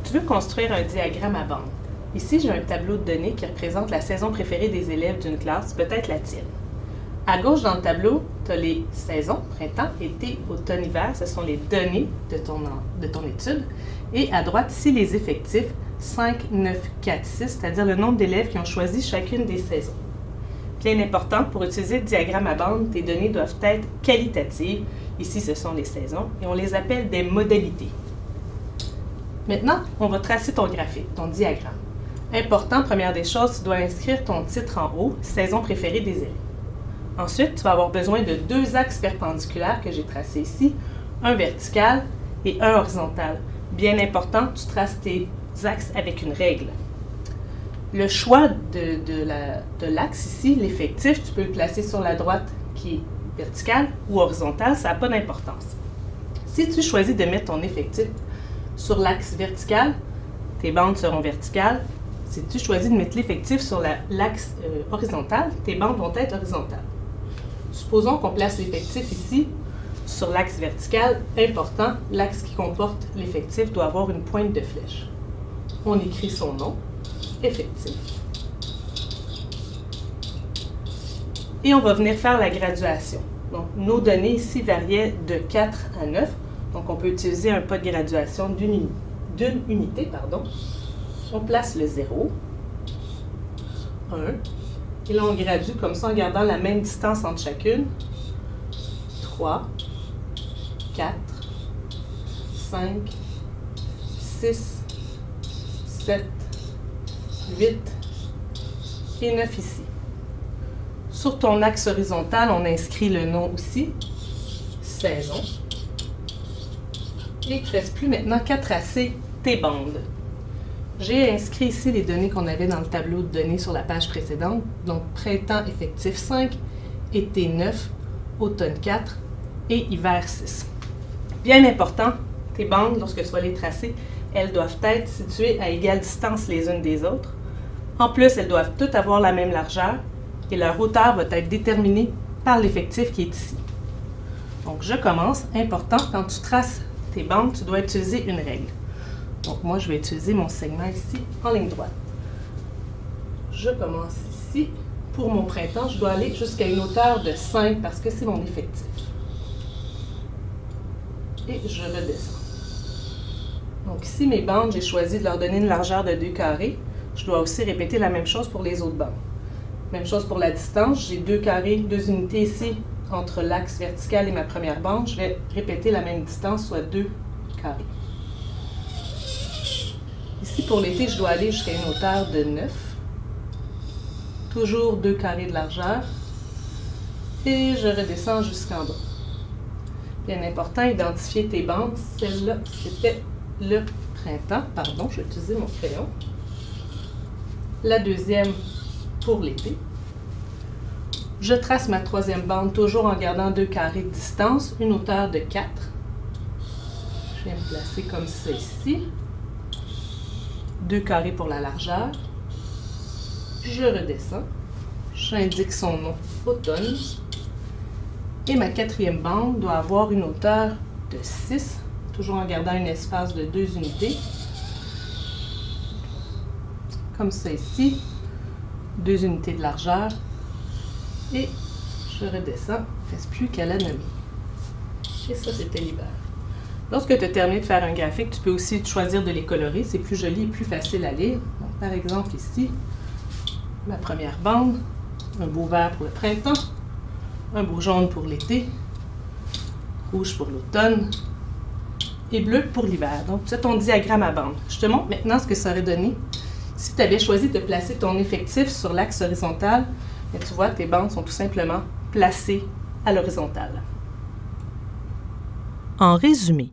Tu veux construire un diagramme à bande. Ici, j'ai un tableau de données qui représente la saison préférée des élèves d'une classe, peut-être la tienne. À gauche dans le tableau, tu as les saisons, printemps, été, automne, hiver, ce sont les données de ton étude. Et à droite, ici, les effectifs, 5, 9, 4, 6, c'est-à-dire le nombre d'élèves qui ont choisi chacune des saisons. Bien important, pour utiliser le diagramme à bande, tes données doivent être qualitatives. Ici, ce sont les saisons, et on les appelle des modalités. Maintenant, on va tracer ton graphique, ton diagramme. Important, première des choses, tu dois inscrire ton titre en haut, saison préférée des élèves. Ensuite, tu vas avoir besoin de deux axes perpendiculaires que j'ai tracés ici, un vertical et un horizontal. Bien important, tu traces tes axes avec une règle. Le choix de l'axe ici, l'effectif, tu peux le placer sur la droite qui est verticale ou horizontale, ça n'a pas d'importance. Si tu choisis de mettre ton effectif sur l'axe vertical, tes bandes seront verticales. Si tu choisis de mettre l'effectif sur l'axe horizontal, tes bandes vont être horizontales. Supposons qu'on place l'effectif ici sur l'axe vertical. Important, l'axe qui comporte l'effectif doit avoir une pointe de flèche. On écrit son nom, effectif. Et on va venir faire la graduation. Donc, nos données ici variaient de 4 à 9. Donc, on peut utiliser un pas de graduation d'une unité. On place le 0, 1, et là, on gradue comme ça en gardant la même distance entre chacune. 3, 4, 5, 6, 7, 8 et 9 ici. Sur ton axe horizontal, on inscrit le nom aussi, saison. Et il ne reste plus maintenant qu'à tracer tes bandes. J'ai inscrit ici les données qu'on avait dans le tableau de données sur la page précédente. Donc, printemps effectif 5, été 9, automne 4 et hiver 6. Bien important, tes bandes, lorsque tu vas les tracer, elles doivent être situées à égale distance les unes des autres. En plus, elles doivent toutes avoir la même largeur et leur hauteur va être déterminée par l'effectif qui est ici. Donc, je commence. Important, quand tu traces tes bandes, tu dois utiliser une règle. Donc, moi, je vais utiliser mon segment ici en ligne droite. Je commence ici. Pour mon printemps, je dois aller jusqu'à une hauteur de 5 parce que c'est mon effectif. Et je redescends. Donc, ici, mes bandes, j'ai choisi de leur donner une largeur de 2 carrés. Je dois aussi répéter la même chose pour les autres bandes. Même chose pour la distance. J'ai 2 carrés, 2 unités ici entre l'axe vertical et ma première bande. Je vais répéter la même distance, soit 2 carrés. Ici, pour l'été, je dois aller jusqu'à une hauteur de 9. Toujours 2 carrés de largeur. Et je redescends jusqu'en bas. Bien important, identifier tes bandes. Celle-là, c'était le printemps. Pardon, je vais utiliser mon crayon. La deuxième pour l'été. Je trace ma troisième bande, toujours en gardant 2 carrés de distance, une hauteur de 4. Je viens me placer comme ça ici. 2 carrés pour la largeur. Je redescends. J'indique son nom, automne. Et ma quatrième bande doit avoir une hauteur de 6, toujours en gardant un espace de 2 unités. Comme ça ici. 2 unités de largeur. Et je redescends. Il ne reste plus qu'à la nommer. Et ça, c'était l'hiver. Lorsque tu as terminé de faire un graphique, tu peux aussi choisir de les colorer. C'est plus joli et plus facile à lire. Donc, par exemple, ici, ma première bande, un beau vert pour le printemps, un beau jaune pour l'été, rouge pour l'automne et bleu pour l'hiver. Donc, tu as ton diagramme à bande. Je te montre maintenant ce que ça aurait donné si tu avais choisi de placer ton effectif sur l'axe horizontal. Et tu vois, tes bandes sont tout simplement placées à l'horizontale. En résumé,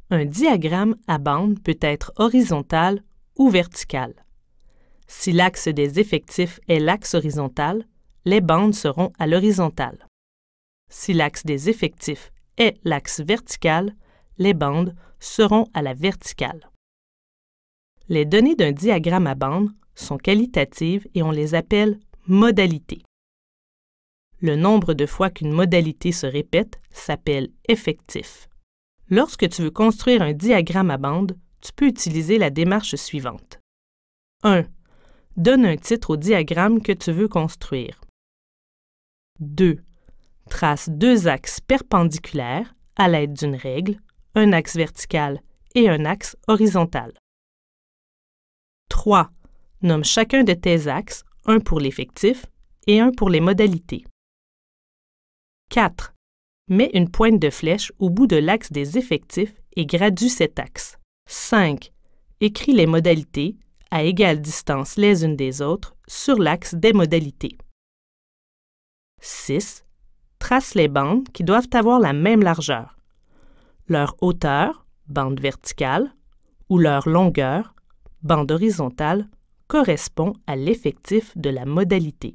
un diagramme à bande peut être horizontal ou vertical. Si l'axe des effectifs est l'axe horizontal, les bandes seront à l'horizontale. Si l'axe des effectifs est l'axe vertical, les bandes seront à la verticale. Les données d'un diagramme à bande sont qualitatives et on les appelle modalités. Le nombre de fois qu'une modalité se répète s'appelle effectif. Lorsque tu veux construire un diagramme à bande, tu peux utiliser la démarche suivante. 1. Donne un titre au diagramme que tu veux construire. 2. Trace 2 axes perpendiculaires à l'aide d'une règle, un axe vertical et un axe horizontal. 3. Nomme chacun de tes axes, un pour l'effectif et un pour les modalités. 4. Mets une pointe de flèche au bout de l'axe des effectifs et gradue cet axe. 5. Écris les modalités à égale distance les unes des autres sur l'axe des modalités. 6. Trace les bandes qui doivent avoir la même largeur. Leur hauteur, bande verticale, ou leur longueur, bande horizontale, correspond à l'effectif de la modalité.